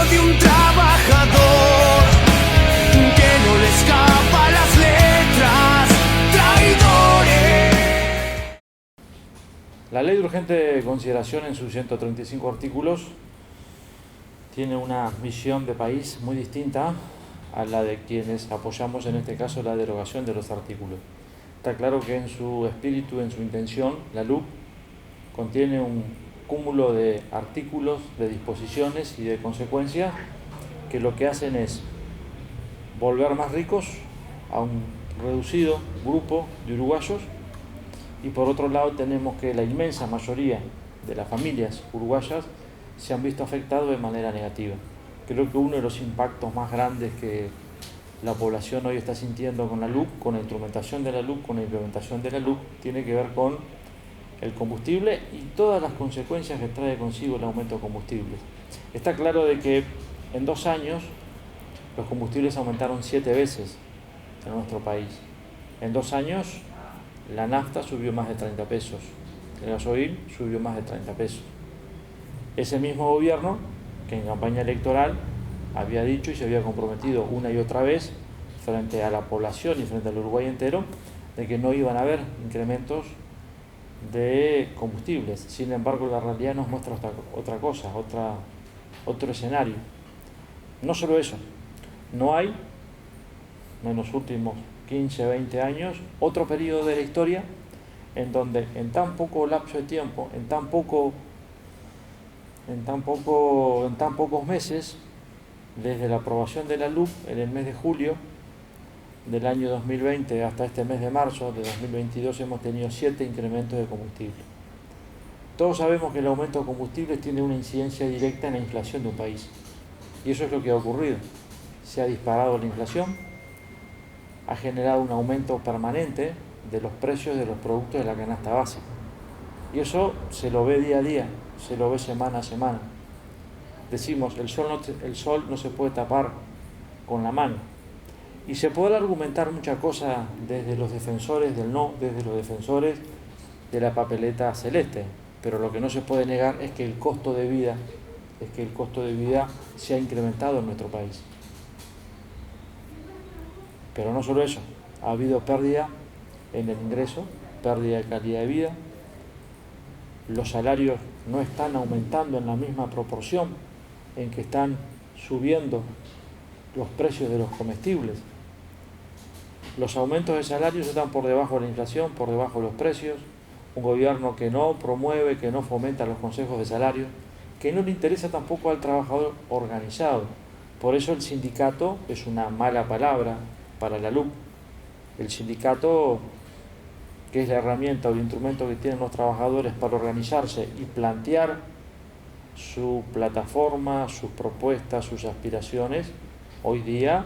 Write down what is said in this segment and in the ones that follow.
de un trabajador que no le escapa las letras, traidores. La ley de urgente consideración en sus 135 artículos tiene una visión de país muy distinta a la de quienes apoyamos en este caso la derogación de los artículos. Está claro que en su espíritu, en su intención, la LUC contiene un cúmulo de artículos, de disposiciones y de consecuencias que lo que hacen es volver más ricos a un reducido grupo de uruguayos, y por otro lado tenemos que la inmensa mayoría de las familias uruguayas se han visto afectados de manera negativa. Creo que uno de los impactos más grandes que la población hoy está sintiendo con la LUC, con la instrumentación de la LUC, con la implementación de la LUC, tiene que ver con el combustible y todas las consecuencias que trae consigo el aumento de combustibles. Está claro de que en 2 años los combustibles aumentaron 7 veces en nuestro país. En 2 años la nafta subió más de 30 pesos, el gasoil subió más de 30 pesos. Ese mismo gobierno que en campaña electoral había dicho y se había comprometido una y otra vez frente a la población y frente al Uruguay entero de que no iban a haber incrementos de combustibles. Sin embargo, la realidad nos muestra otra cosa, otro escenario. No solo eso, no hay en los últimos 15, 20 años otro periodo de la historia en donde en tan poco lapso de tiempo, en tan pocos meses, desde la aprobación de la LUC en el mes de julio del año 2020 hasta este mes de marzo de 2022 hemos tenido 7 incrementos de combustible. Todos sabemos que el aumento de combustibles tiene una incidencia directa en la inflación de un país, y eso es lo que ha ocurrido. Se ha disparado la inflación, ha generado un aumento permanente de los precios de los productos de la canasta básica, y eso se lo ve día a día, se lo ve semana a semana. Decimos, el sol no se puede tapar con la mano, y se podrá argumentar muchas cosas desde los defensores del no, desde los defensores de la papeleta celeste, pero lo que no se puede negar es que el costo de vida se ha incrementado en nuestro país. Pero no solo eso, ha habido pérdida en el ingreso, pérdida de calidad de vida, los salarios no están aumentando en la misma proporción en que están subiendo los precios de los comestibles. Los aumentos de salarios están por debajo de la inflación, por debajo de los precios. Un gobierno que no promueve, que no fomenta los consejos de salario, que no le interesa tampoco al trabajador organizado. Por eso el sindicato es una mala palabra para la LUC. El sindicato, que es la herramienta o el instrumento que tienen los trabajadores para organizarse y plantear su plataforma, sus propuestas, sus aspiraciones, hoy día,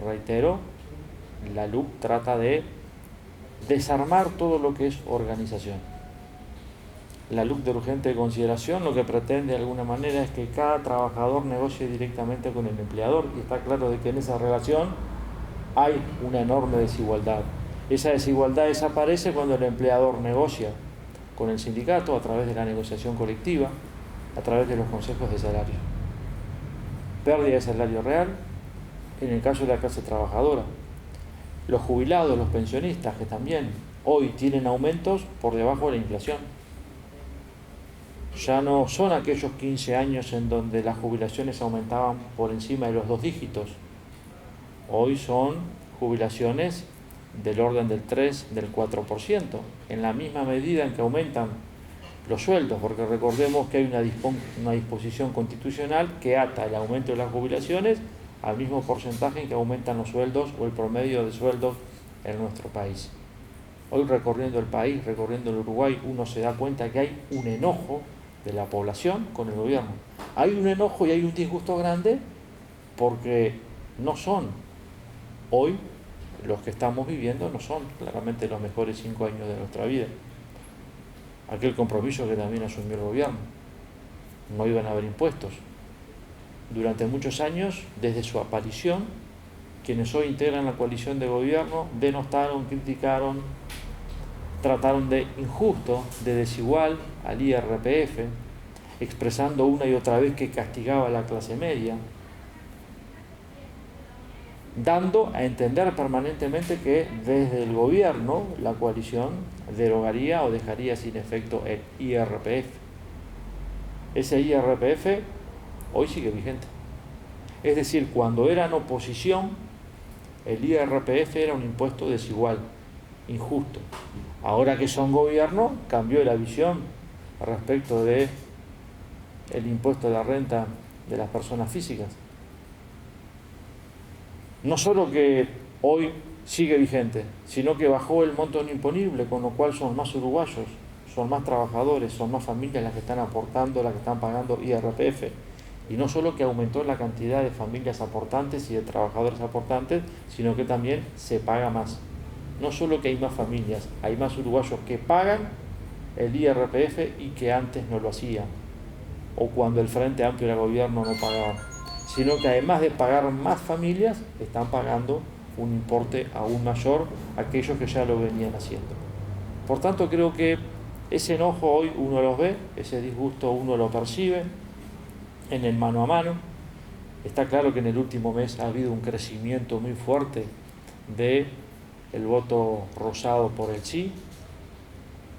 reitero, la LUC trata de desarmar todo lo que es organización. La LUC de urgente consideración lo que pretende de alguna manera es que cada trabajador negocie directamente con el empleador, y está claro de que en esa relación hay una enorme desigualdad. Esa desigualdad desaparece cuando el empleador negocia con el sindicato a través de la negociación colectiva, a través de los consejos de salario. Pérdida de salario real en el caso de la clase trabajadora. Los jubilados, los pensionistas, que también hoy tienen aumentos por debajo de la inflación. Ya no son aquellos 15 años en donde las jubilaciones aumentaban por encima de los 2 dígitos. Hoy son jubilaciones del orden del 3, del 4%, en la misma medida en que aumentan los sueldos, porque recordemos que hay una disposición constitucional que ata el aumento de las jubilaciones al mismo porcentaje en que aumentan los sueldos o el promedio de sueldos en nuestro país. Hoy, recorriendo el país, recorriendo el Uruguay, uno se da cuenta que hay un enojo de la población con el gobierno. Hay un enojo y hay un disgusto grande porque no son hoy los que estamos viviendo, no son claramente los mejores 5 años de nuestra vida. Aquel compromiso que también asumió el gobierno, no iban a haber impuestos. Durante muchos años, desde su aparición, quienes hoy integran la coalición de gobierno denostaron, criticaron, trataron de injusto, de desigual al IRPF, expresando una y otra vez que castigaba a la clase media, dando a entender permanentemente que desde el gobierno la coalición derogaría o dejaría sin efecto el IRPF. Ese IRPF hoy sigue vigente. Es decir, cuando eran oposición, el IRPF era un impuesto desigual, injusto. Ahora que son gobierno, cambió la visión respecto de el impuesto de la renta de las personas físicas. No solo que hoy sigue vigente, sino que bajó el monto no imponible, con lo cual son más uruguayos, son más trabajadores, son más familias las que están aportando, las que están pagando IRPF. Y no solo que aumentó la cantidad de familias aportantes y de trabajadores aportantes, sino que también se paga más. No solo que hay más familias, hay más uruguayos que pagan el IRPF y que antes no lo hacían, o cuando el Frente Amplio era gobierno no pagaban, sino que además de pagar más familias, están pagando un importe aún mayor a aquellos que ya lo venían haciendo. Por tanto, creo que ese enojo hoy uno lo ve, ese disgusto uno lo percibe en el mano a mano. Está claro que en el último mes ha habido un crecimiento muy fuerte del voto rosado por el sí.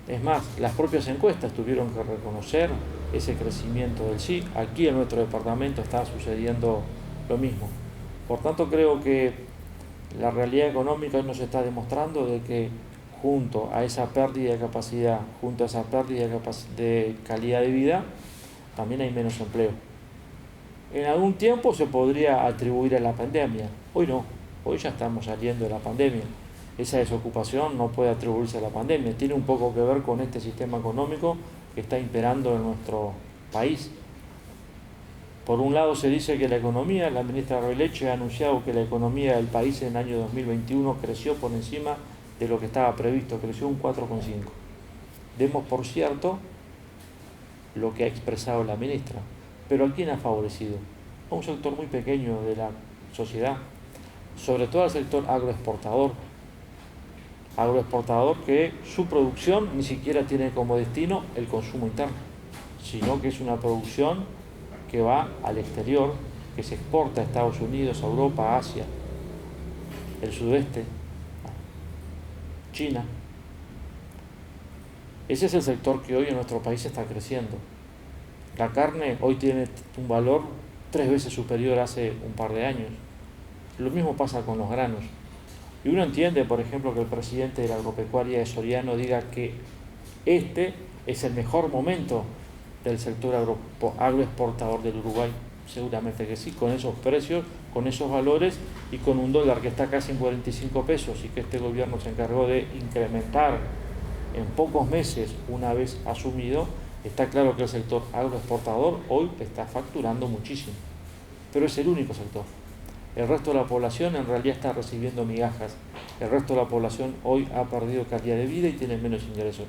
Es más, las propias encuestas tuvieron que reconocer ese crecimiento del sí. Aquí en nuestro departamento está sucediendo lo mismo. Por tanto, creo que la realidad económica nos está demostrando de que junto a esa pérdida de capacidad, junto a esa pérdida de calidad de vida, también hay menos empleo. En algún tiempo se podría atribuir a la pandemia, hoy no, hoy ya estamos saliendo de la pandemia. Esa desocupación no puede atribuirse a la pandemia, tiene un poco que ver con este sistema económico que está imperando en nuestro país. Por un lado se dice que la economía, la ministra Roileche ha anunciado que la economía del país en el año 2021 creció por encima de lo que estaba previsto, creció un 4,5. Demos por cierto lo que ha expresado la ministra. Pero ¿a quién ha favorecido? A un sector muy pequeño de la sociedad, sobre todo al sector agroexportador que su producción ni siquiera tiene como destino el consumo interno, sino que es una producción que va al exterior, que se exporta a Estados Unidos, a Europa, a Asia, el sudeste, China. Ese es el sector que hoy en nuestro país está creciendo. La carne hoy tiene un valor 3 veces superior a hace un par de años. Lo mismo pasa con los granos. Y uno entiende, por ejemplo, que el presidente de la agropecuaria de Soriano diga que este es el mejor momento del sector agroexportador del Uruguay. Seguramente que sí, con esos precios, con esos valores y con un dólar que está casi en 45 pesos y que este gobierno se encargó de incrementar en pocos meses una vez asumido. Está claro que el sector agroexportador hoy está facturando muchísimo, pero es el único sector. El resto de la población en realidad está recibiendo migajas. El resto de la población hoy ha perdido calidad de vida y tiene menos ingresos.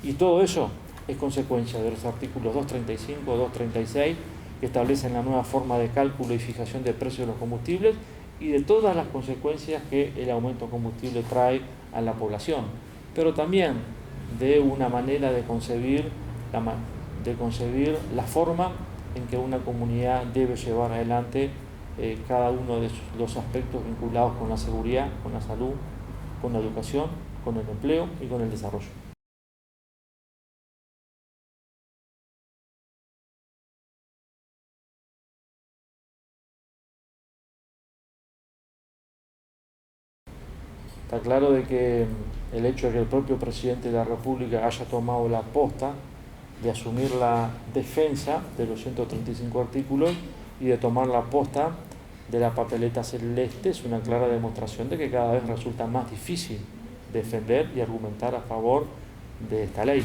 Y todo eso es consecuencia de los artículos 235, 236, que establecen la nueva forma de cálculo y fijación de precios de los combustibles y de todas las consecuencias que el aumento de combustible trae a la población. Pero también de una manera de concebir la forma en que una comunidad debe llevar adelante cada uno de los aspectos vinculados con la seguridad, con la salud, con la educación, con el empleo y con el desarrollo. Está claro de que el hecho de que el propio presidente de la República haya tomado la posta de asumir la defensa de los 135 artículos y de tomar la posta de la papeleta celeste es una clara demostración de que cada vez resulta más difícil defender y argumentar a favor de esta ley.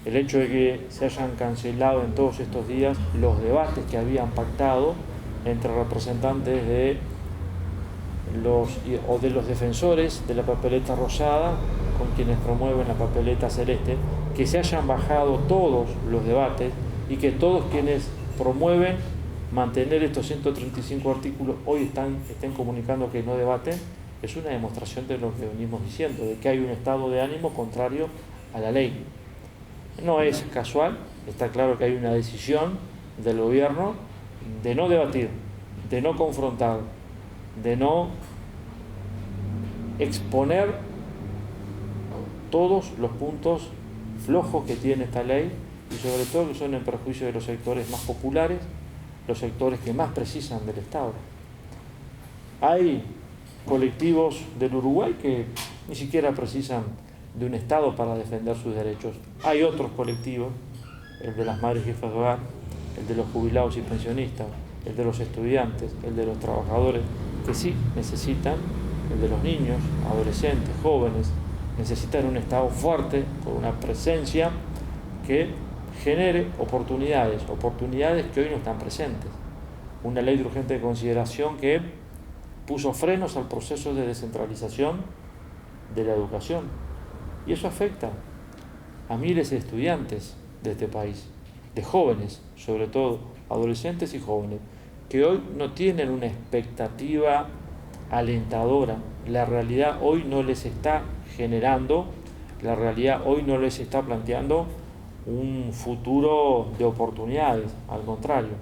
El hecho de que se hayan cancelado en todos estos días los debates que habían pactado entre representantes de los defensores de la papeleta rosada con quienes promueven la papeleta celeste, que se hayan bajado todos los debates y que todos quienes promueven mantener estos 135 artículos hoy estén comunicando que no debaten, es una demostración de lo que venimos diciendo, de que hay un estado de ánimo contrario a la ley. No es casual Está claro que hay una decisión del gobierno de no debatir, de no confrontar, de no exponer todos los puntos flojos que tiene esta ley y sobre todo que son en perjuicio de los sectores más populares, los sectores que más precisan del Estado. Hay colectivos del Uruguay que ni siquiera precisan de un Estado para defender sus derechos. Hay otros colectivos, el de las madres jefas de hogar, el de los jubilados y pensionistas, el de los estudiantes, el de los trabajadores, que sí necesitan, el de los niños, adolescentes, jóvenes, necesitan un Estado fuerte, con una presencia que genere oportunidades que hoy no están presentes. Una ley de urgente consideración que puso frenos al proceso de descentralización de la educación. Y eso afecta a miles de estudiantes de este país, de jóvenes, sobre todo, adolescentes y jóvenes, que hoy no tienen una expectativa alentadora. La realidad hoy no les está generando, la realidad hoy no les está planteando un futuro de oportunidades. Al contrario,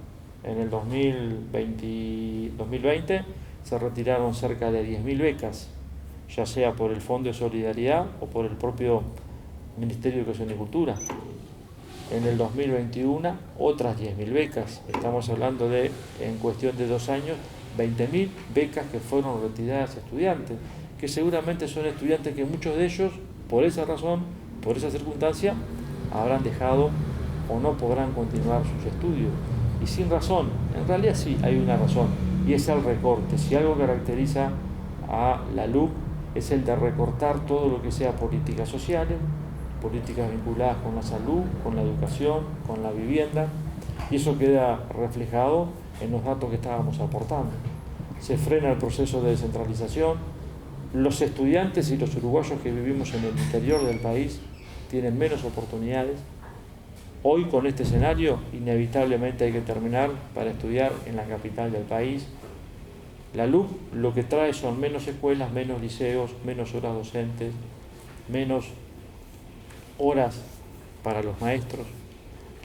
en el 2020 se retiraron cerca de 10.000 becas, ya sea por el Fondo de Solidaridad o por el propio Ministerio de Educación y Cultura. En el 2021 otras 10.000 becas. Estamos hablando de, en cuestión de 2 años, 20.000 becas que fueron retiradas a estudiantes, que seguramente son estudiantes que muchos de ellos, por esa razón, por esa circunstancia, habrán dejado o no podrán continuar sus estudios. Y sin razón, en realidad sí hay una razón, y es el recorte. Si algo caracteriza a la LUC es el de recortar todo lo que sea políticas sociales, políticas vinculadas con la salud, con la educación, con la vivienda, y eso queda reflejado en los datos que estábamos aportando. Se frena el proceso de descentralización, los estudiantes y los uruguayos que vivimos en el interior del país tienen menos oportunidades. Hoy, con este escenario, inevitablemente hay que terminar para estudiar en la capital del país. La LUC lo que trae son menos escuelas, menos liceos, menos horas docentes, menos horas para los maestros.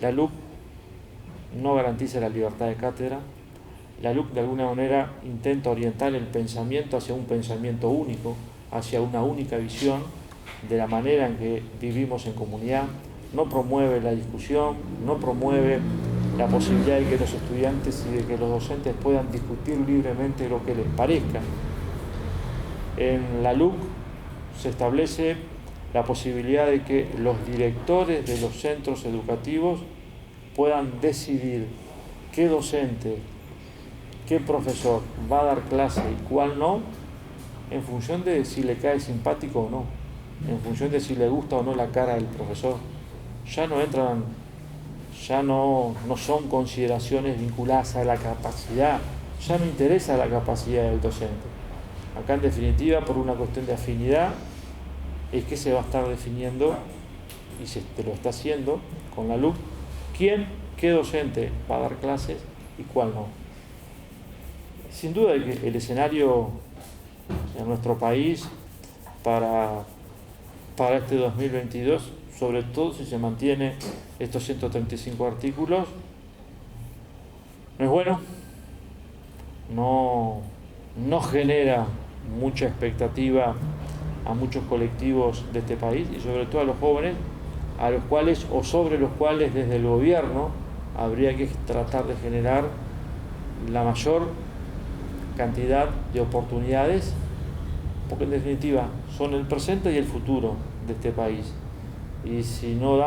La LUC no garantiza la libertad de cátedra. La LUC de alguna manera intenta orientar el pensamiento hacia un pensamiento único, hacia una única visión de la manera en que vivimos en comunidad. No promueve la discusión, no promueve la posibilidad de que los estudiantes y de que los docentes puedan discutir libremente lo que les parezca. En la LUC se establece la posibilidad de que los directores de los centros educativos puedan decidir qué docente, qué profesor va a dar clase y cuál no, en función de si le cae simpático o no, en función de si le gusta o no la cara del profesor. Ya no son consideraciones vinculadas a la capacidad, ya no interesa la capacidad del docente. Acá, en definitiva, por una cuestión de afinidad, es que se va a estar definiendo, y se lo está haciendo con la LUC, qué docente va a dar clases y cuál no. Sin duda que el escenario en nuestro país para este 2022, sobre todo si se mantiene estos 135 artículos, no es bueno, no genera mucha expectativa a muchos colectivos de este país y sobre todo a los jóvenes, a los cuales o sobre los cuales desde el gobierno habría que tratar de generar la mayor cantidad de oportunidades, porque en definitiva son el presente y el futuro de este país. Y si no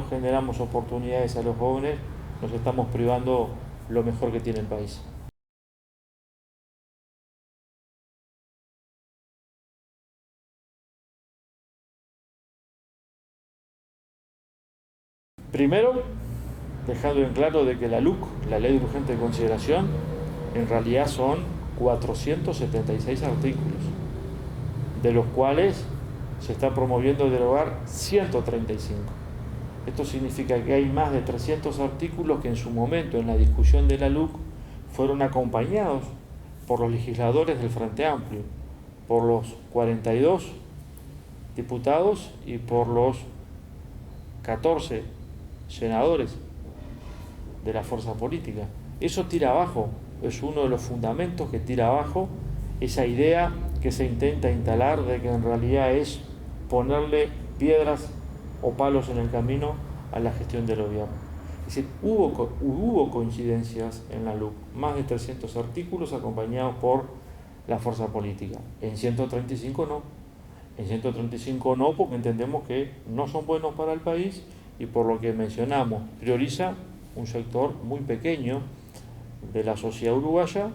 generamos oportunidades a los jóvenes, nos estamos privando lo mejor que tiene el país. Primero, dejando en claro de que la LUC, la Ley de Urgente Consideración, en realidad son 476 artículos, de los cuales se está promoviendo derogar 135. Esto significa que hay más de 300 artículos que en su momento, en la discusión de la LUC, fueron acompañados por los legisladores del Frente Amplio, por los 42 diputados y por los 14 senadores de la fuerza política. Eso tira abajo, es uno de los fundamentos que tira abajo esa idea que se intenta instalar de que en realidad es ponerle piedras o palos en el camino a la gestión del gobierno. Es decir, hubo coincidencias en la LUC, más de 300 artículos acompañados por la fuerza política. En 135 no. En 135 no, porque entendemos que no son buenos para el país y por lo que mencionamos, prioriza un sector muy pequeño de la sociedad uruguaya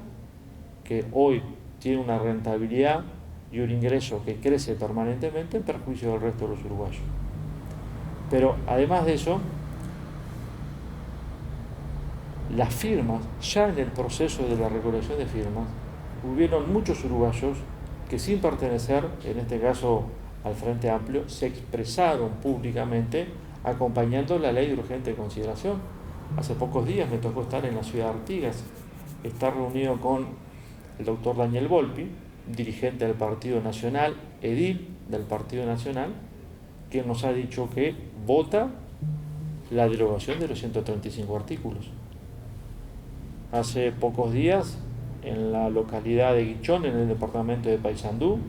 que hoy tiene una rentabilidad y un ingreso que crece permanentemente en perjuicio del resto de los uruguayos. Pero además de eso, las firmas, ya en el proceso de la recolección de firmas, hubieron muchos uruguayos que sin pertenecer, en este caso al Frente Amplio, se expresaron públicamente acompañando la ley de urgente consideración. Hace pocos días me tocó estar en la ciudad de Artigas, estar reunido con el doctor Daniel Volpi, dirigente del Partido Nacional, edil del Partido Nacional, que nos ha dicho que vota la derogación de los 135 artículos. Hace pocos días, en la localidad de Guichón, en el departamento de Paysandú,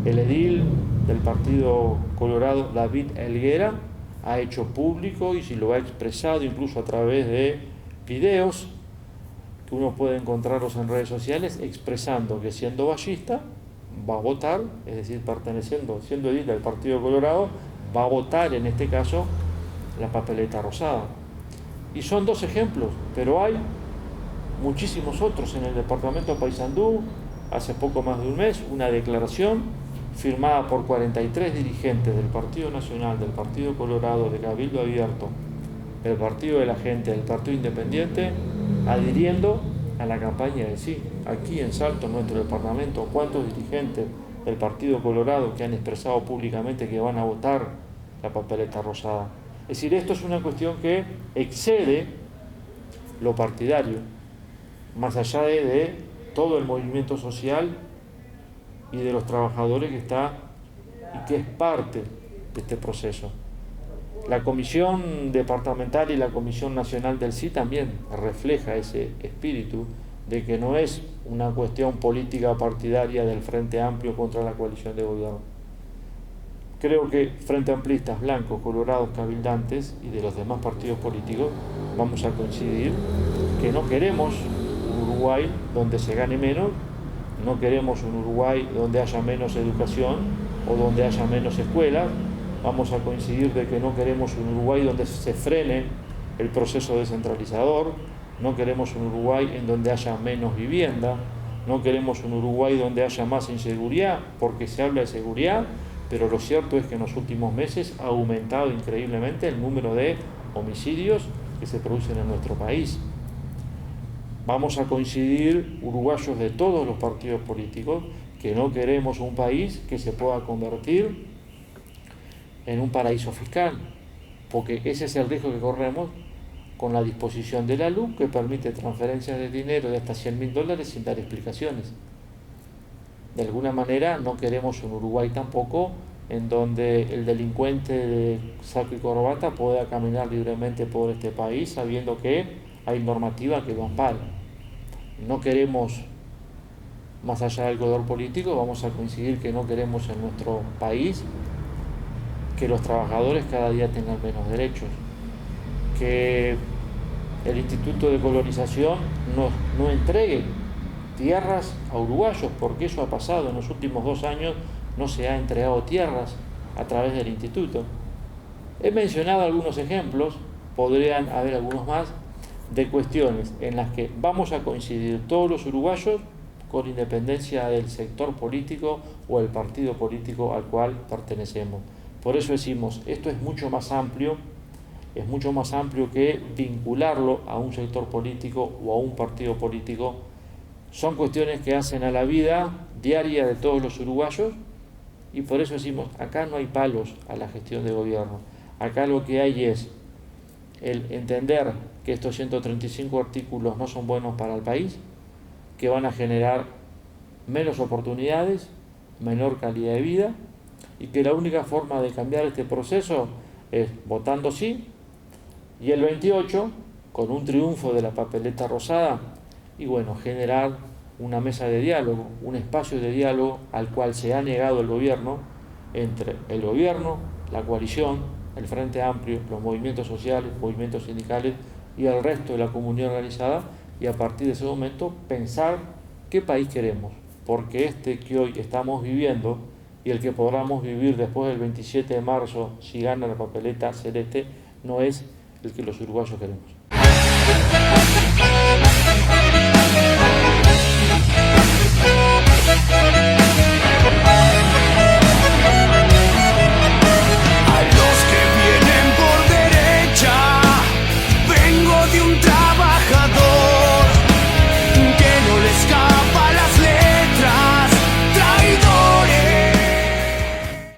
el edil del Partido Colorado, David Helguera, ha hecho público y si lo ha expresado incluso a través de videos que uno puede encontrarlos en redes sociales, expresando que siendo ballista va a votar, es decir, siendo edil del Partido Colorado, va a votar en este caso la papeleta rosada. Y son dos ejemplos, pero hay muchísimos otros. En el departamento de Paysandú, hace poco más de un mes, una declaración firmada por 43 dirigentes del Partido Nacional, del Partido Colorado, de Cabildo Abierto, del Partido de la Gente, del Partido Independiente, adhiriendo a la campaña de sí. Aquí en Salto, en nuestro departamento, ¿cuántos dirigentes del Partido Colorado que han expresado públicamente que van a votar la papeleta rosada? Es decir, esto es una cuestión que excede lo partidario, más allá de todo el movimiento social y de los trabajadores que está y que es parte de este proceso. La Comisión Departamental y la Comisión Nacional del Sí también refleja ese espíritu de que no es una cuestión política partidaria del Frente Amplio contra la coalición de gobierno. Creo que frente amplistas, blancos, colorados, cabildantes y de los demás partidos políticos vamos a coincidir que no queremos un Uruguay donde se gane menos, no queremos un Uruguay donde haya menos educación o donde haya menos escuelas. Vamos a coincidir de que no queremos un Uruguay donde se frene el proceso descentralizador, no queremos un Uruguay en donde haya menos vivienda, no queremos un Uruguay donde haya más inseguridad, porque se habla de seguridad, pero lo cierto es que en los últimos meses ha aumentado increíblemente el número de homicidios que se producen en nuestro país. Vamos a coincidir, uruguayos de todos los partidos políticos, que no queremos un país que se pueda convertir en un paraíso fiscal, porque ese es el riesgo que corremos con la disposición de la LUC, que permite transferencias de dinero de hasta $100.000 sin dar explicaciones. De alguna manera no queremos un Uruguay tampoco en donde el delincuente de saco y corbata pueda caminar libremente por este país sabiendo que hay normativa que lo ampara. No queremos, más allá del color político, vamos a coincidir que no queremos en nuestro país que los trabajadores cada día tengan menos derechos, que el Instituto de Colonización no entregue tierras a uruguayos, porque eso ha pasado en los últimos 2 años, no se ha entregado tierras a través del instituto. He mencionado algunos ejemplos, podrían haber algunos más, de cuestiones en las que vamos a coincidir todos los uruguayos con independencia del sector político o el partido político al cual pertenecemos. Por eso decimos, esto es mucho más amplio que vincularlo a un sector político o a un partido político. Son cuestiones que hacen a la vida diaria de todos los uruguayos y por eso decimos, acá no hay palos a la gestión de gobierno. Acá lo que hay es el entender que estos 135 artículos no son buenos para el país, que van a generar menos oportunidades, menor calidad de vida y que la única forma de cambiar este proceso es votando sí, Y el 28, con un triunfo de la papeleta rosada, y bueno, generar una mesa de diálogo, un espacio de diálogo al cual se ha negado el gobierno, entre el gobierno, la coalición, el Frente Amplio, los movimientos sociales, movimientos sindicales y el resto de la comunidad organizada, y a partir de ese momento pensar qué país queremos, porque este que hoy estamos viviendo y el que podamos vivir después del 27 de marzo, si gana la papeleta celeste, no es el que los uruguayos queremos.